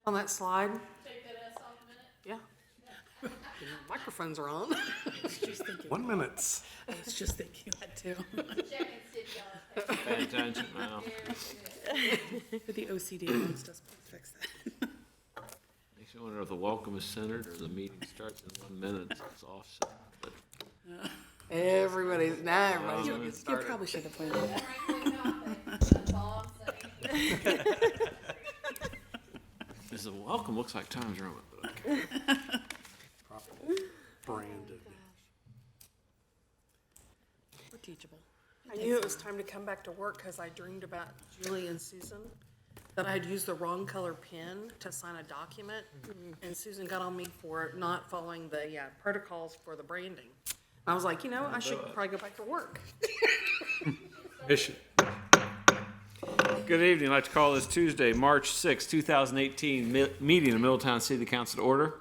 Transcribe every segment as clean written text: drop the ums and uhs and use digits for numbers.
On that slide? Take that ass off a minute. Yeah. The microphones are on. Just thinking. 1 minute. I was just thinking that too. Checking city yard. Pay attention now. For the OCD amongst us, please fix that. Makes you wonder if the welcome is centered or the meeting starts in 1 minute, so it's offset. But Everybody's gonna get You started. probably should have pointed that. Frankly, nothing. That's all I'm saying. this is a welcome, looks like time's running, but okay. Properly branded. We're teachable. I knew it was time to come back to work because I dreamed about Julie and Susan, that I had used the wrong color pen to sign a document, and Susan got on me for not following the protocols for the branding. I was like, I should probably go back to work. Mission. Good evening. I'd like to call this Tuesday, March 6, 2018 meeting of Middletown City Council to order.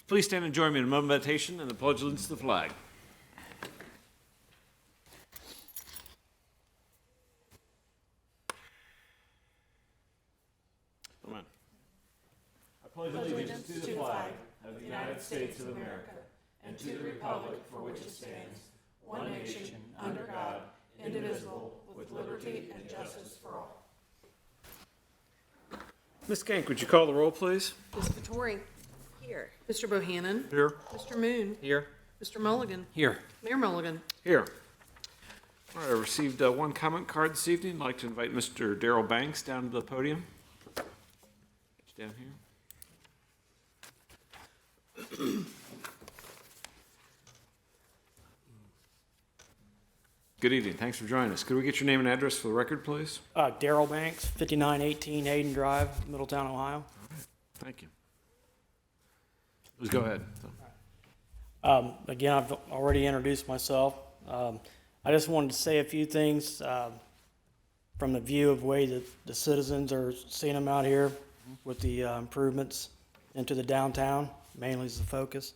Please stand and join me in a moment of meditation and the pledge of allegiance to the flag. Come on. I pledge allegiance to the flag of the United States of America and to the republic for which it stands, one nation, under God, indivisible, with liberty and justice for all. Ms. Gank, would you call the roll, please? Ms. Vittori. Here. Mr. Bohannon. Here. Mr. Moon. Here. Mr. Mulligan. Here. Mayor Mulligan. Here. All right, I received one comment card this evening. I'd like to invite Mr. Darrell Banks down to the podium. Down here. Good evening. Thanks for joining us. Could we get your name and address for the record, please? Darrell Banks, 5918 Hayden Drive, Middletown, Ohio. Thank you. Please go ahead. Again, I've already introduced myself. I just wanted to say a few things from the view of the way that the citizens are seeing them out here with the improvements into the downtown, mainly is the focus.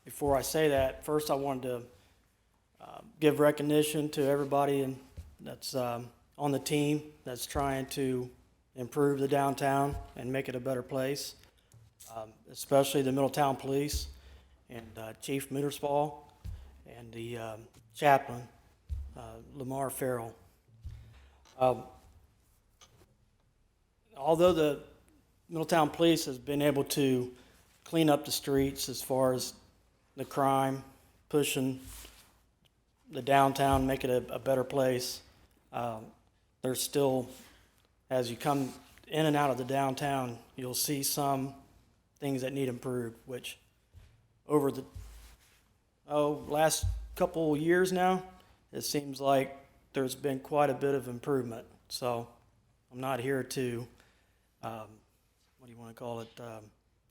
Before I say that, first I wanted to give recognition to everybody that's on the team that's trying to improve the downtown and make it a better place, especially the Middletown Police and Chief Mitterspaw and the chaplain, Lamar Farrell. Although the Middletown Police has been able to clean up the streets as far as the crime, pushing the downtown, make it a better place, there's still, as you come in and out of the downtown, you'll see some things that need improved, which over the last couple of years now, it seems like there's been quite a bit of improvement. So I'm not here to, what do you want to call it?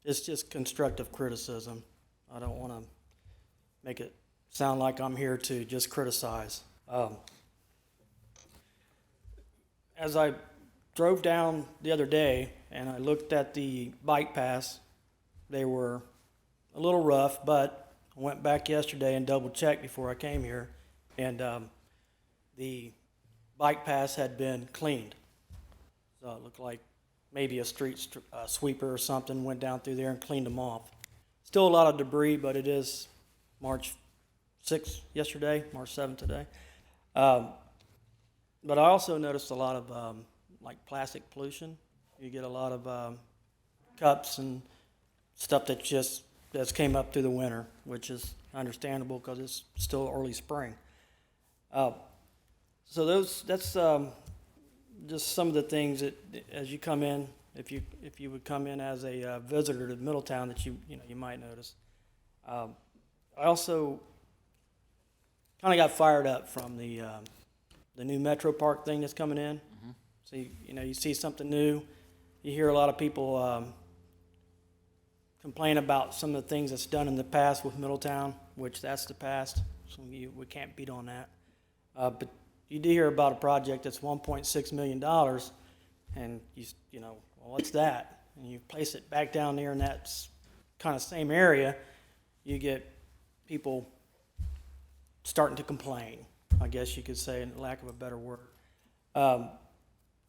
It's just constructive criticism. I don't want to make it sound like I'm here to just criticize. As I drove down the other day and I looked at the bike paths, they were a little rough, but I went back yesterday and double checked before I came here, and the bike paths had been cleaned. So it looked like maybe a street sweeper or something went down through there and cleaned them off. Still a lot of debris, but it is March 6th yesterday, March 7th today. But I also noticed a lot of like plastic pollution. You get a lot of cups and stuff that's came up through the winter, which is understandable because it's still early spring. So that's just some of the things that, as you come in, if you would come in as a visitor to Middletown, that you might notice. I also kind of got fired up from the new Metro Park thing that's coming in. Mm-hmm. So you see something new, you hear a lot of people complain about some of the things that's done in the past with Middletown, which that's the past, so we can't beat on that. But you do hear about a project that's $1.6 million, and well, what's that? And you place it back down there in that kind of same area, you get people starting to complain, I guess you could say, in lack of a better word.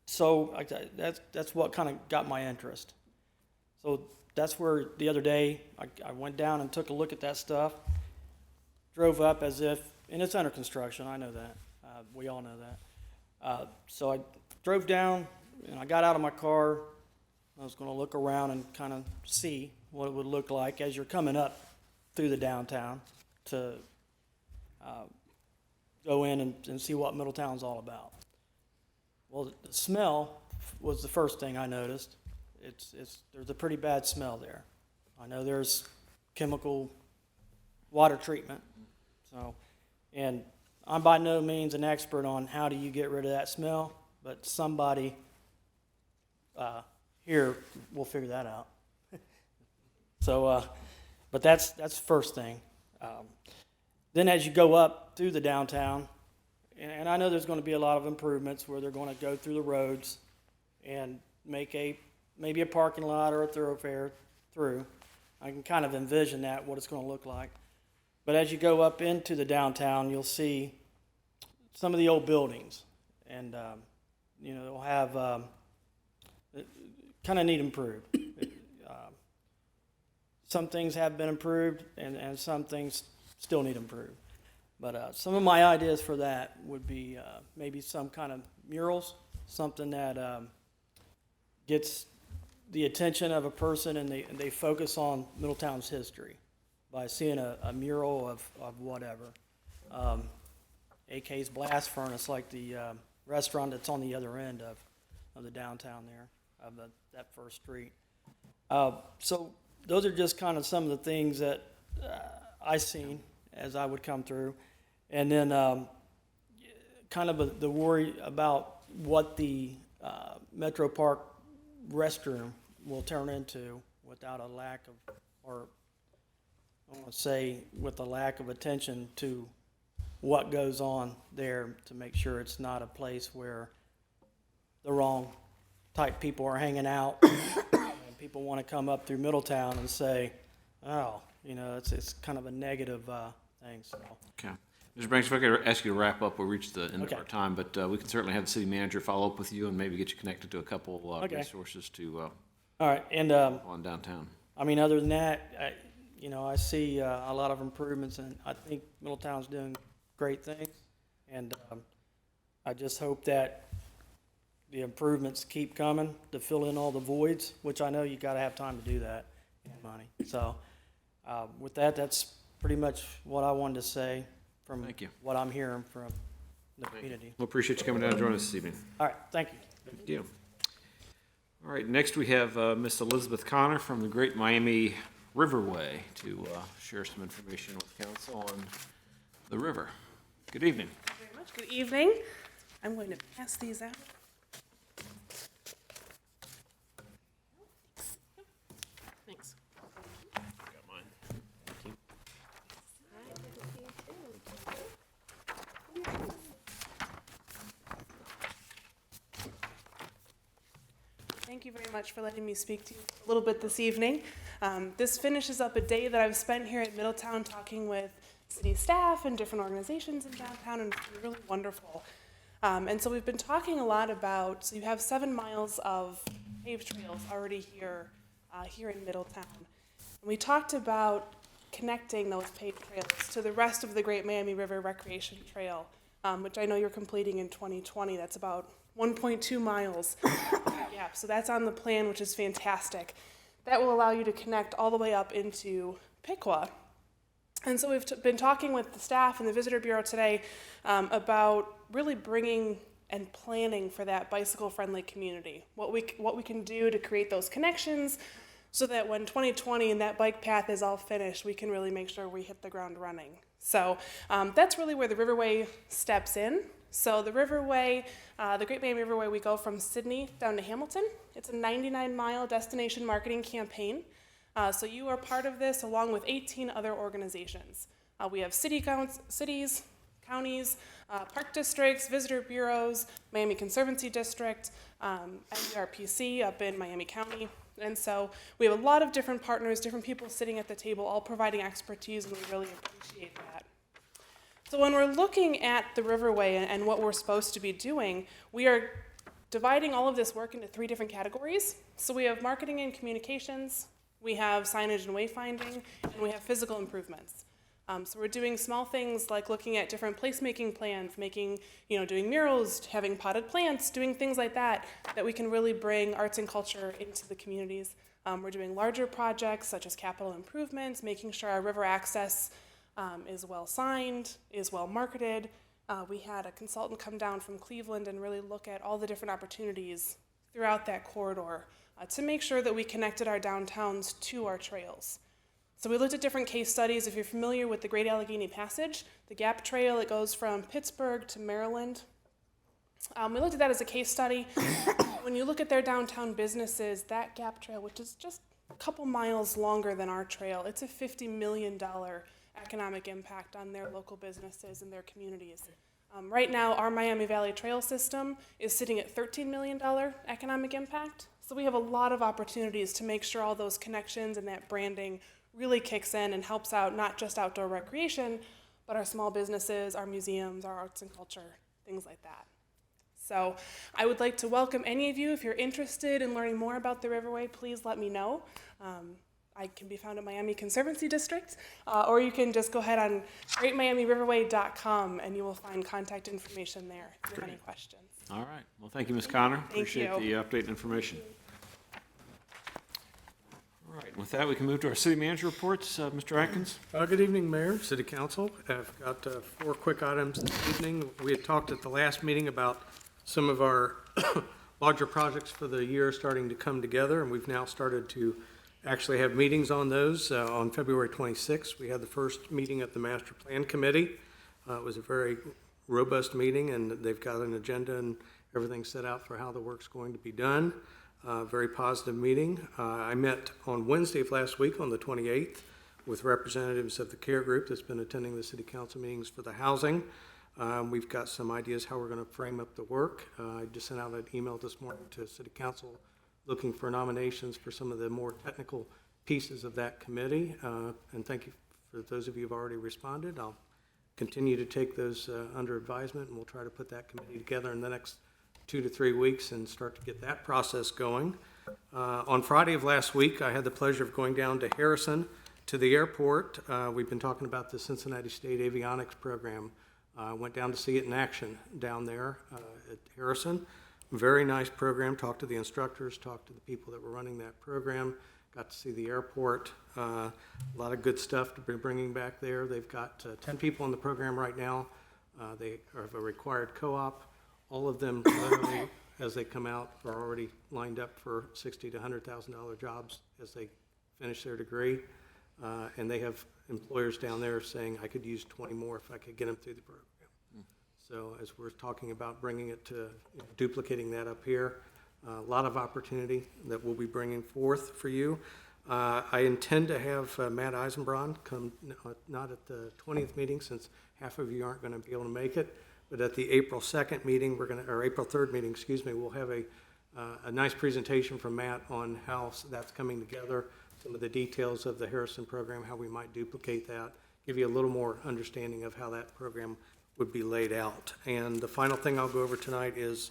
So that's what kind of got my interest. So that's where the other day I went down and took a look at that stuff, drove up as if, and it's under construction, I know that. We all know that. So I drove down and I got out of my car. I was going to look around and kind of see what it would look like as you're coming up through the downtown to go in and see what Middletown's all about. Well, the smell was the first thing I noticed. There's a pretty bad smell there. I know there's chemical water treatment. So, and I'm by no means an expert on how do you get rid of that smell, but somebody here will figure that out. So, but that's the first thing. Then as you go up through the downtown, and I know there's going to be a lot of improvements where they're going to go through the roads and make maybe a parking lot or a thoroughfare through. I can kind of envision that, what it's going to look like. But as you go up into the downtown, you'll see some of the old buildings, and they'll have kind of need improved. Some things have been improved, and some things still need improved. But some of my ideas for that would be maybe some kind of murals, something that gets the attention of a person, and they focus on Middletown's history by seeing a mural of whatever. AK's Blast Furnace, like the restaurant that's on the other end of the downtown there, of that first street. So those are just kind of some of the things that I seen as I would come through. And then kind of the worry about what the Metro Park restroom will turn into without a lack of, or I want to say with a lack of attention to what goes on there, to make sure it's not a place where the wrong type people are hanging out and people want to come up through Middletown and say, oh, it's kind of a negative thing. So. Okay. Mr. Banks, if I could ask you to wrap up, we'll reach the end Okay. of our time, but we can certainly have the city manager follow up with you and maybe get you connected to a couple Okay. resources to All right, and on downtown. I mean, other than that, I see a lot of improvements, and I think Middletown's doing great things, and I just hope that the improvements keep coming to fill in all the voids, which I know you got to have time to do that, and money. So with that, that's pretty much what I wanted to say from Thank you. what I'm hearing from the community. We'll appreciate you coming down and joining us this evening. All right, thank you. Thank you. All right, next we have Miss Elizabeth Connor from the Great Miami Riverway to share some information with council on the river. Good evening. Thank you very much. Good evening. I'm going to pass these out. Thanks. Got mine. Thank you. Thank you very much for letting me speak to you a little bit this evening. This finishes up a day that I've spent here at Middletown talking with city staff and different organizations in downtown, and it's been really wonderful. And so we've been talking a lot about, so you have 7 miles of paved trails already here in Middletown. And we talked about connecting those paved trails to the rest of the Great Miami River Recreation Trail, which I know you're completing in 2020. That's about 1.2 miles. Yeah, so that's on the plan, which is fantastic. That will allow you to connect all the way up into Piqua. And so we've been talking with the staff and the Visitor Bureau today about really bringing and planning for that bicycle-friendly community. What we can do to create those connections so that when 2020 and that bike path is all finished, we can really make sure we hit the ground running. So that's really where the Riverway steps in. So the Riverway, the Great Miami Riverway, we go from Sydney down to Hamilton. It's a 99-mile destination marketing campaign. So you are part of this along with 18 other organizations. We have cities, counties, park districts, visitor bureaus, Miami Conservancy District, NDRPC up in Miami County. And so we have a lot of different partners, different people sitting at the table, all providing expertise, and we really appreciate that. So when we're looking at the Riverway and what we're supposed to be doing, we are dividing all of this work into 3 different categories. So we have marketing and communications, we have signage and wayfinding, and we have physical improvements. So we're doing small things like looking at different placemaking plans, doing murals, having potted plants, doing things like that we can really bring arts and culture into the communities. We're doing larger projects such as capital improvements, making sure our river access is well signed, is well marketed. We had a consultant come down from Cleveland and really look at all the different opportunities throughout that corridor to make sure that we connected our downtowns to our trails. So we looked at different case studies. If you're familiar with the Great Allegheny Passage, the Gap Trail, it goes from Pittsburgh to Maryland. We looked at that as a case study. When you look at their downtown businesses, that Gap Trail, which is just a couple miles longer than our trail, it's a $50 million economic impact on their local businesses and their communities. Right now, our Miami Valley Trail system is sitting at $13 million economic impact. So we have a lot of opportunities to make sure all those connections and that branding really kicks in and helps out not just outdoor recreation, but our small businesses, our museums, our arts and culture, things like that. So I would like to welcome any of you. If you're interested in learning more about the Riverway, please let me know. I can be found at Miami Conservancy District, or you can just go ahead on greatmiamiriverway.com and you will find contact information there if you have any questions. All right. Well, thank you, Ms. Connor. Appreciate you. the update and information. All right. With that, we can move to our city manager reports. Mr. Atkins. Good evening, Mayor, City Council. I've got 4 quick items this evening. We had talked at the last meeting about some of our larger projects for the year starting to come together, and we've now started to actually have meetings on those. On February 26th, we had the first meeting at the Master Plan Committee. It was a very robust meeting, and they've got an agenda and everything set out for how the work's going to be done. Very positive meeting. I met on Wednesday of last week, on the 28th, with representatives of the CARE group that's been attending the city council meetings for the housing. We've got some ideas how we're going to frame up the work. I just sent out an email this morning to city council looking for nominations for some of the more technical pieces of that committee. And thank you for those of you who've already responded. I'll continue to take those under advisement, and we'll try to put that committee together in the next 2 to 3 weeks and start to get that process going. On Friday of last week, I had the pleasure of going down to Harrison to the airport. We've been talking about the Cincinnati State Avionics program. Went down to see it in action down there at Harrison. Very nice program. Talked to the instructors, talked to the people that were running that program. Got to see the airport. A lot of good stuff to be bringing back there. They've got 10 people in the program right now. They have a required co-op. All of them, literally, as they come out, are already lined up for $60,000 to $100,000 jobs as they finish their degree. And they have employers down there saying, I could use 20 more if I could get them through the program. So as we're talking about bringing it to, duplicating that up here, a lot of opportunity that we'll be bringing forth for you. I intend to have Matt Eisenbraun come, not at the 20th meeting, since half of you aren't going to be able to make it, but at the April 2nd meeting, or April 3rd meeting, we'll have a nice presentation from Matt on how that's coming together, some of the details of the Harrison program, how we might duplicate that, give you a little more understanding of how that program would be laid out. And the final thing I'll go over tonight is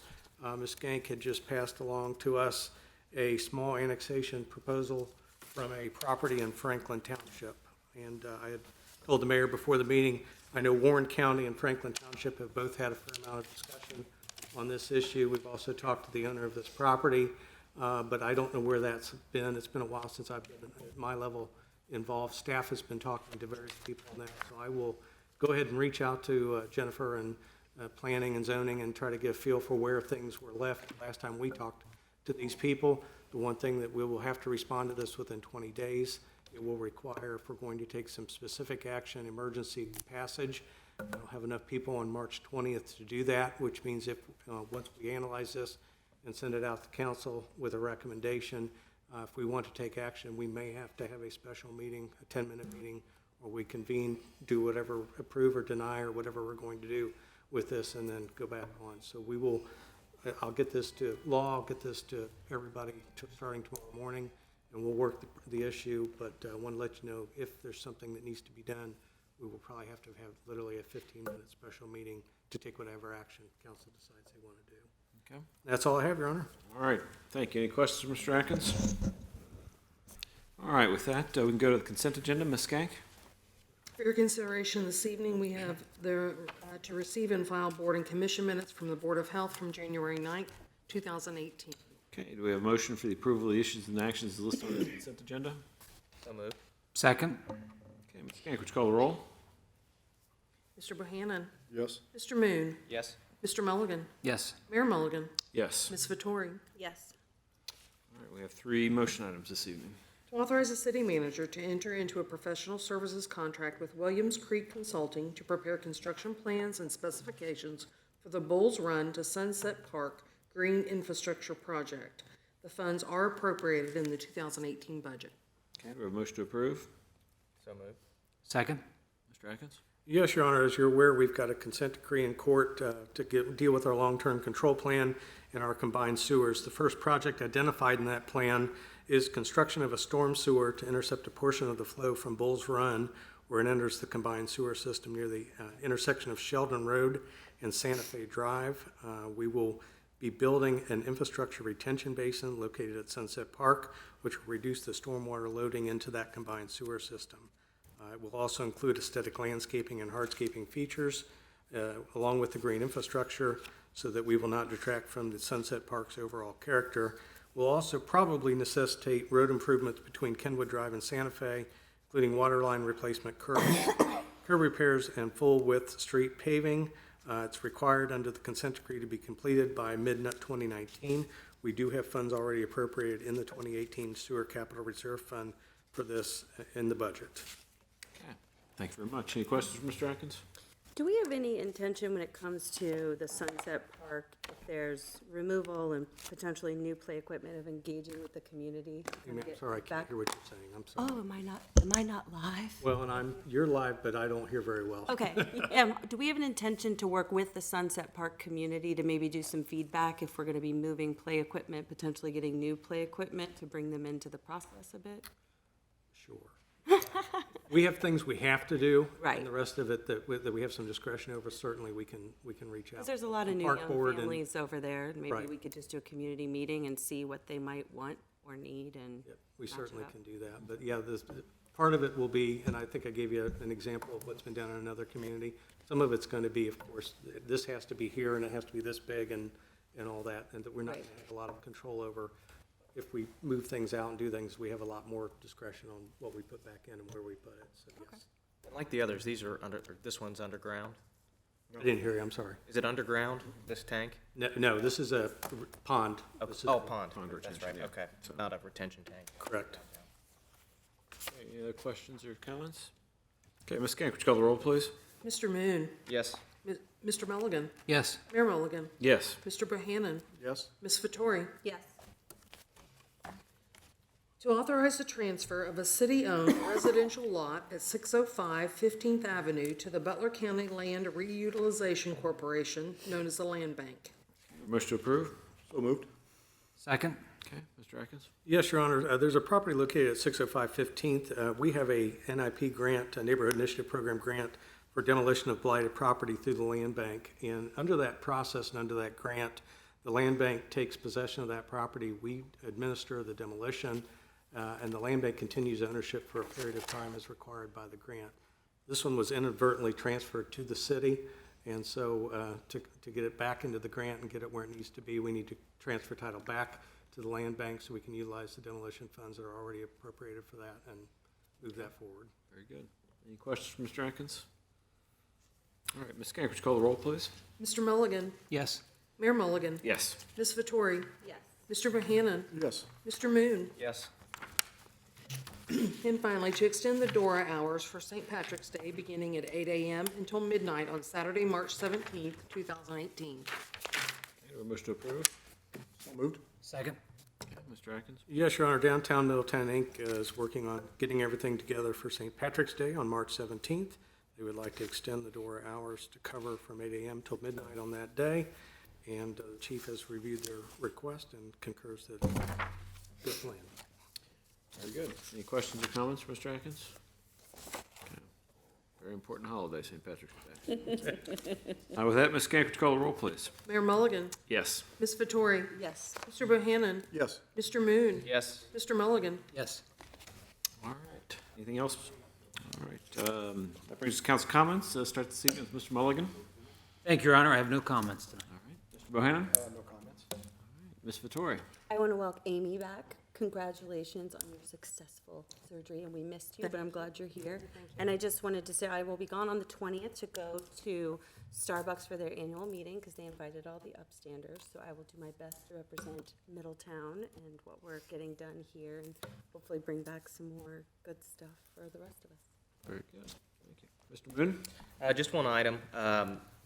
Ms. Gank had just passed along to us a small annexation proposal from a property in Franklin Township. And I had told the mayor before the meeting, I know Warren County and Franklin Township have both had a fair amount of discussion on this issue. We've also talked to the owner of this property, but I don't know where that's been. It's been a while since I've been at my level involved. Staff has been talking to various people on that, so I will go ahead and reach out to Jennifer and planning and zoning and try to get a feel for where things were left last time we talked to these people. The one thing that we will have to respond to this within 20 days. It will require, if we're going to take some specific action, emergency passage. We'll have enough people on March 20th to do that, which means if once we analyze this and send it out to council with a recommendation, if we want to take action, we may have to have a special meeting, a 10-minute meeting, or we convene, do whatever, approve or deny or whatever we're going to do with this, and then go back on. So we will, I'll get this to law, I'll get this to everybody starting tomorrow morning, and we'll work the issue, but I want to let you know if there's something that needs to be done, we will probably have to have literally a 15-minute special meeting to take whatever action council decides they want to do. Okay. That's all I have, Your Honor. All right, thank you. Any questions, Mr. Atkins? All right, with that, we can go to the consent agenda. Ms. Skank? For your consideration this evening, we have to receive and file board and commission minutes from the Board of Health from January 9th, 2018. Okay, do we have a motion for the approval of the issues and actions listed on the consent agenda? So moved. Second. Okay, Ms. Skank, would you call the roll? Mr. Bohannon? Yes. Mr. Moon? Yes. Mr. Mulligan? Yes. Mayor Mulligan? Yes. Ms. Vettori? Yes. All right, we have 3 motion items this evening. To authorize the city manager to enter into a professional services contract with Williams Creek Consulting to prepare construction plans and specifications for the Bulls Run to Sunset Park Green Infrastructure Project. The funds are appropriated in the 2018 budget. Okay, do we have a motion to approve? So moved. Second. Mr. Atkins? Yes, Your Honor, as you're aware, we've got a consent decree in court to deal with our long-term control plan and our combined sewers. The first project identified in that plan is construction of a storm sewer to intercept a portion of the flow from Bulls Run, where it enters the combined sewer system near the intersection of Sheldon Road and Santa Fe Drive. We will be building an infrastructure retention basin located at Sunset Park, which will reduce the stormwater loading into that combined sewer system. It will also include aesthetic landscaping and hardscaping features, along with the green infrastructure, so that we will not detract from the Sunset Park's overall character. Will also probably necessitate road improvements between Kenwood Drive and Santa Fe, including water line replacement, curb repairs, and full-width street paving. It's required under the consent decree to be completed by mid-2019. We do have funds already appropriated in the 2018 Sewer Capital Reserve Fund for this in the budget. Okay, thank you very much. Any questions for Mr. Atkins? Do we have any intention when it comes to the Sunset Park, if there's removal and potentially new play equipment, of engaging with the community? I'm sorry, I can't hear what you're saying. I'm sorry. Oh, am I not live? Well, and you're live, but I don't hear very well. Okay. Do we have an intention to work with the Sunset Park community to maybe do some feedback if we're gonna be moving play equipment, potentially getting new play equipment to bring them into the process a bit? Sure. We have things we have to do. Right. And the rest of it that we have some discretion over, certainly we can reach out. Because there's a lot of new Park young board and- families over there, and maybe Right. we could just do a community meeting and see what they might want or need and. Yep, we match it certainly up. can do that. But yeah, part of it will be, and I think I gave you an example of what's been done in another community. Some of it's going to be, of course, this has to be here and it has to be this big and all that, and that we're not Right. going to have a lot of control over. If we move things out and do things, we have a lot more discretion on what we put back in and where we put it, so yes. Like the others, these are or this one's underground. I didn't hear you, I'm sorry. Is it underground, this tank? No, this is a pond. Oh, This is- pond. Pond That's retention, right, yeah. okay. Not a retention tank. Correct. Okay, any other questions or comments? Okay, Ms. Skank, would you call the roll, please? Mr. Moon? Yes. Mr. Mulligan? Yes. Mayor Mulligan? Yes. Mr. Bohannon? Yes. Ms. Vettori? Yes. To authorize the transfer of a city-owned residential lot at 605 15th Avenue to the Butler County Land Reutilization Corporation, known as the Land Bank. Motion to approve? So moved. Second. Okay, Mr. Atkins? Yes, Your Honor. There's a property located at 605 15th. We have a NIP grant, a Neighborhood Initiative Program grant, for demolition of blighted property through the Land Bank. And under that process and under that grant, the Land Bank takes possession of that property. We administer the demolition, and the Land Bank continues ownership for a period of time as required by the grant. This one was inadvertently transferred to the city, and so to get it back into the grant and get it where it needs to be, we need to transfer title back to the Land Bank so we can utilize the demolition funds that are already appropriated for that and move that forward. Very good. Any questions for Mr. Atkins? All right, Ms. Skank, would you call the roll, please? Mr. Mulligan? Yes. Mayor Mulligan? Yes. Ms. Vettori? Yes. Mr. Bohannon? Yes. Mr. Moon? Yes. And finally, to extend the DORA hours for St. Patrick's Day beginning at 8 a.m. until midnight on Saturday, March 17th, 2018. Any motion to approve? So moved. Second. Okay, Mr. Atkins? Yes, Your Honor, Downtown Middletown, Inc. is working on getting everything together for St. Patrick's Day on March 17th. They would like to extend the DORA hours to cover from 8 a.m. till midnight on that day. And the chief has reviewed their request and concurs that it's a good plan. Very good. Any questions or comments for Mr. Atkins? Okay. Very important holiday, St. Patrick's Day. With that, Ms. Kank, would you call the roll, please? Mayor Mulligan, Yes. Ms. Vettori, Yes. Mr. Bohannon, Yes. Mr. Moon, Yes. Mr. Mulligan. Yes. All right. Anything else? All right. That brings us to council comments. Start this evening with Mr. Mulligan. Thank you, Your Honor. I have no comments tonight. All right. Mr. Bohannon? No comments. Ms. Vettori? I want to welcome Amy back. Congratulations on your successful surgery, and we missed you, but I'm glad you're here. And I just wanted to say, I will be gone on the 20th to go to Starbucks for their annual meeting, because they invited all the upstanders, so I will do my best to represent Middletown and what we're getting done here, and hopefully bring back some more good stuff for the rest of us. Very good. Thank you. Mr. Moon? Just one item.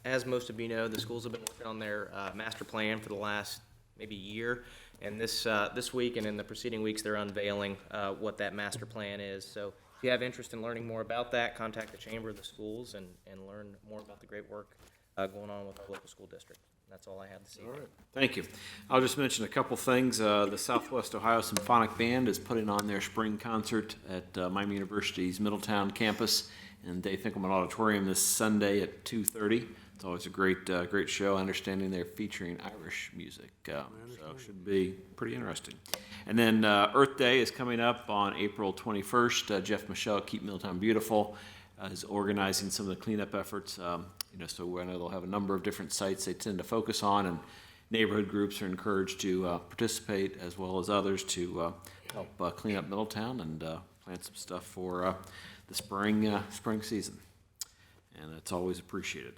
As most of you know, the schools have been working on their master plan for the last maybe year. And this week and in the preceding weeks, they're unveiling what that master plan is. So if you have interest in learning more about that, contact the Chamber of the Schools and learn more about the great work going on with our local school district. That's all I have this evening. All right. Thank you. I'll just mention a couple things. The Southwest Ohio Symphonic Band is putting on their spring concert at Miami University's Middletown campus in Dave Finkelman Auditorium this Sunday at 2:30. It's always a great show. Understanding they're featuring Irish music, so it should be pretty interesting. And then Earth Day is coming up on April 21st. Jeff Michelle, Keep Middletown Beautiful, is organizing some of the cleanup efforts. So I know they'll have a number of different sites they tend to focus on, and neighborhood groups are encouraged to participate as well as others to help clean up Middletown and plant some stuff for the spring season. And it's always appreciated.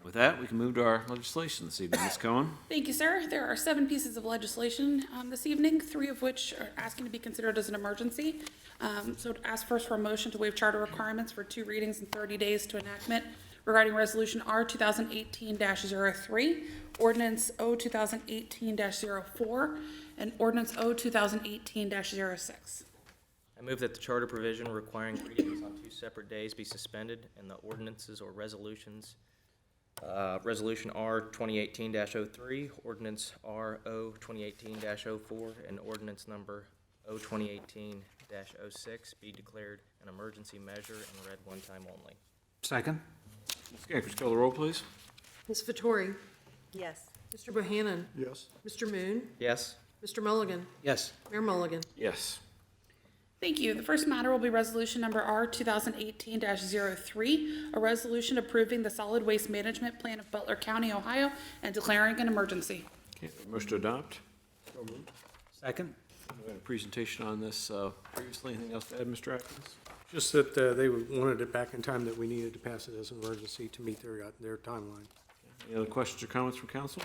With that, we can move to our legislation this evening. Ms. Cohen? Thank you, sir. There are 7 pieces of legislation this evening, 3 of which are asking to be considered as an emergency. So to ask first for a motion to waive charter requirements for 2 readings and 30 days to enactment regarding Resolution R 2018-03, Ordinance O 2018-04, and Ordinance O 2018-06. I move that the charter provision requiring readings on 2 separate days be suspended and the ordinances or resolutions, Resolution R 2018-03, Ordinance RO 2018-04, and Ordinance number O 2018-06 be declared an emergency measure and read one time only. Second? Ms. Kank, would you call the roll, please? Ms. Vettori, Yes. Mr. Bohannon, Yes. Mr. Moon, Yes? Mr. Mulligan, Yes. Mayor Mulligan. Yes. Thank you. The first matter will be resolution number R 2018-03, a resolution approving the solid waste management plan of Butler County, Ohio, and declaring an emergency. Okay, motion to adopt. So moved. Second? We had a presentation on this previously. Anything else to add, Mr. Atkins? Just that they wanted it back in time that we needed to pass it as an emergency to meet their timeline. Any other questions or comments from council?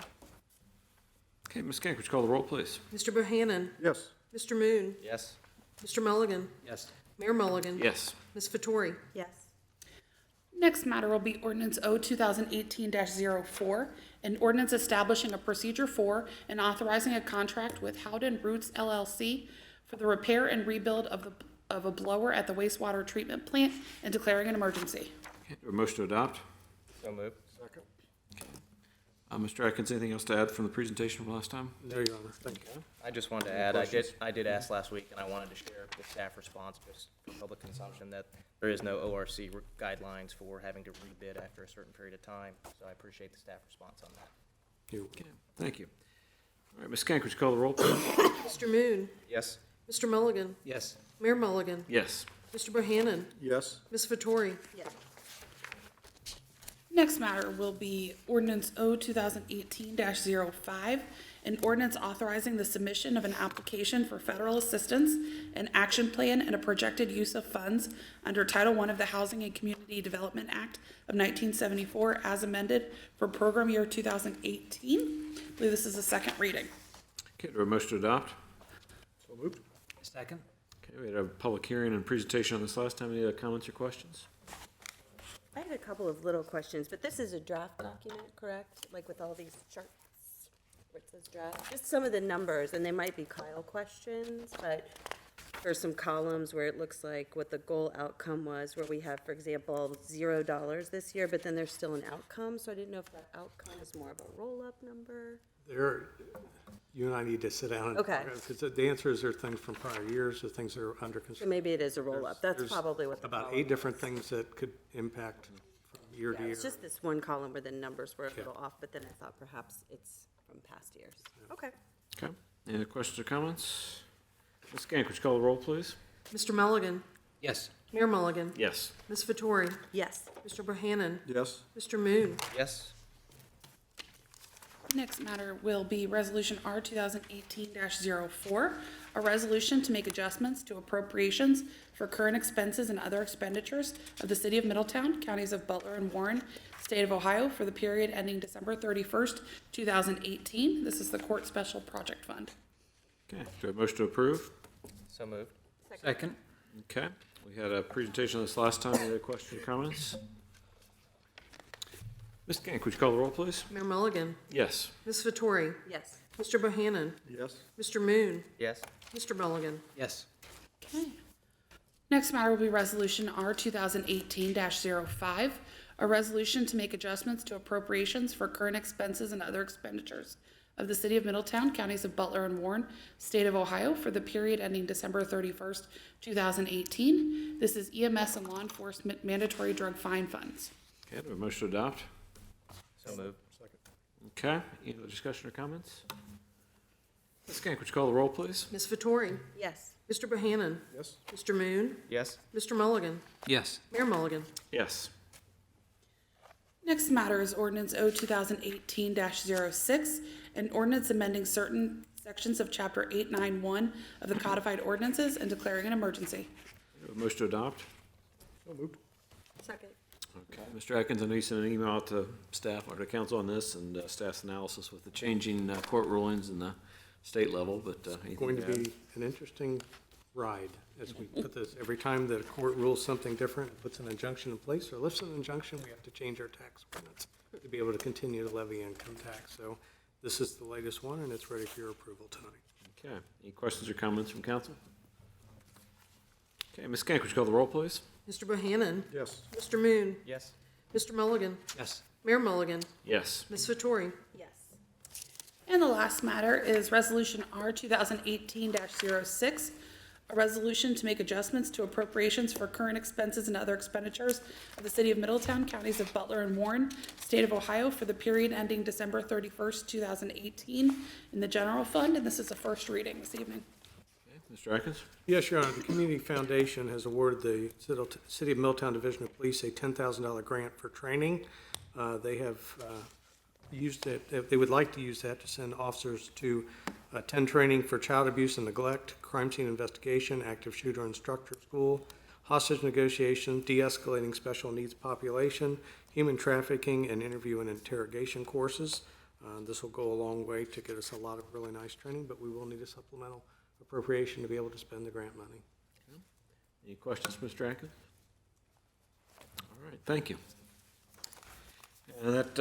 Okay, Ms. Kank, would you call the roll, please? Mr. Bohannon, Yes. Mr. Moon, Yes? Mr. Mulligan, Yes. Mayor Mulligan. Yes. Ms. Vettori, Yes. Next matter will be ordinance O 2018-04, an ordinance establishing a procedure for and authorizing a contract with Howden Roots LLC for the repair and rebuild of a blower at the wastewater treatment plant and declaring an emergency. Okay, a motion to adopt. So moved. Second. Mr. Atkins, anything else to add from the presentation from last time? No, Your Honor. Thank you. I just wanted to add, I did ask last week, and I wanted to share the staff response just for public consumption, that there is no ORC guidelines for having to rebid after a certain period of time, so I appreciate the staff response on that. Okay, thank you. All right, Ms. Kank, would you call the roll, please? Mr. Moon, Yes? Mr. Mulligan, Yes. Mayor Mulligan, Yes. Mr. Bohannon, Yes. Ms. Vettori, Yes. Next matter will be ordinance O 2018-05, an ordinance authorizing the submission of an application for federal assistance, an action plan, and a projected use of funds under Title I of the Housing and Community Development Act of 1974 as amended for program year 2018. I believe this is the second reading. Okay, do we have a motion to adopt? So moved. Second? Okay, we had a public hearing and presentation on this last time. Any other comments or questions? I had a couple of little questions, but this is a draft document, correct? Like with all these charts, where it says draft? Just some of the numbers, and they might be Kyle questions, but there's some columns where it looks like what the goal outcome was, where we have, for example, $0 this year, but then there's still an outcome, so I didn't know if that outcome is more of a roll-up number. You and I need to sit down and. Okay. Because the answers are things from prior years, or things that are under So construction. maybe it is a roll-up. That's There's probably what the About column 8 different is. things that could impact from year to Yeah, year. it's just this one column where the numbers were a Yeah. little off, but then I thought perhaps it's from past years. Okay. Okay. Any other questions or comments? Ms. Gank, would you call the roll, please? Mr. Mulligan, Yes. Mayor Mulligan, Yes. Ms. Vettori, Yes. Mr. Bohannon, Yes. Mr. Moon, Yes. Next matter will be Resolution R 2018-04, a resolution to make adjustments to appropriations for current expenses and other expenditures of the City of Middletown, counties of Butler and Warren, State of Ohio, for the period ending December 31st, 2018. This is the Court Special Project Fund. Okay, do we have a motion to approve? So moved. Second. Okay, we had a presentation on this last time. Any other questions or comments? Ms. Gank, would you call the roll, please? Mayor Mulligan, Yes. Ms. Vettori, Yes. Mr. Bohannon, Yes. Mr. Moon, Yes. Mr. Mulligan, Yes. Okay. Next matter will be Resolution R 2018-05, a resolution to make adjustments to appropriations for current expenses and other expenditures of the City of Middletown, counties of Butler and Warren, State of Ohio, for the period ending December 31st, 2018. This is EMS and law enforcement mandatory drug fine funds. Okay, do we have a motion to adopt? So moved. Okay, any other discussion or comments? Ms. Gank, would you call the roll, please? Ms. Vettori, Yes. Mr. Bohannon, Yes. Mr. Moon, Yes. Mr. Mulligan, Yes. Mayor Mulligan, Yes. Next matter is Ordinance O 2018-06, an ordinance amending certain sections of Chapter 891 of the Codified Ordinances and declaring an emergency. Do we have a motion to adopt? So moved. Second. Okay, Mr. Atkins, I know you sent an email out to staff or to council on this and staff's analysis with the changing court rulings and the state level, but It's going to be an interesting ride as we put this. Every time that a court rules something different, puts an injunction in place or lifts an injunction, we have to change our tax ordinance to be able to continue to levy income tax. So this is the latest one, and it's ready for your approval tonight. Okay, any questions or comments from council? Okay, Ms. Gank, would you call the roll, please? Mr. Bohannon, Yes. Mr. Moon, Yes. Mr. Mulligan, Yes. Mayor Mulligan, Yes. Ms. Vettori, Yes. And the last matter is Resolution R 2018-06, a resolution to make adjustments to appropriations for current expenses and other expenditures of the City of Middletown, counties of Butler and Warren, State of Ohio, for the period ending December 31st, 2018 in the general fund, and this is a first reading this evening. Okay, Mr. Atkins? Yes, Your Honor, the Community Foundation has awarded the City of Middletown Division of Police a $10,000 grant for training. They have used it, they would like to use that to send officers to attend training for child abuse and neglect, crime scene investigation, active shooter instructor school, hostage negotiation, de-escalating special needs population, human trafficking, and interview and interrogation courses. This will go a long way to get us a lot of really nice training, but we will need a supplemental appropriation to be able to spend the grant money. Any questions, Mr. Atkins? All right, thank you. And that,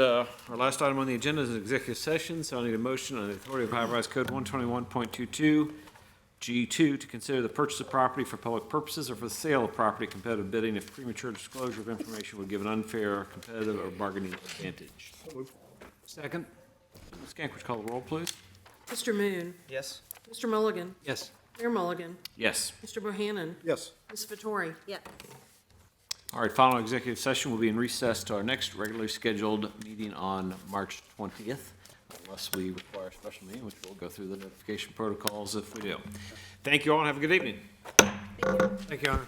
our last item on the agenda is an executive session, so I need a motion on the authority of Ohio Revised Code 121.22 G2 to consider the purchase of property for public purposes or for the sale of property competitive bidding if premature disclosure of information would give an unfair, competitive, or bargaining advantage. So moved. Second. Ms. Gank, would you call the roll, please? Mr. Moon, Yes. Mr. Mulligan, Yes. Mayor Mulligan, Yes. Mr. Bohannon, Yes. Ms. Vettori, Yes. All right, final executive session will be in recess to our next regularly scheduled meeting on March 20th, unless we require a special meeting, which we'll go through the notification protocols if we do. Thank you all and have a good evening. Thank you, Your Honor.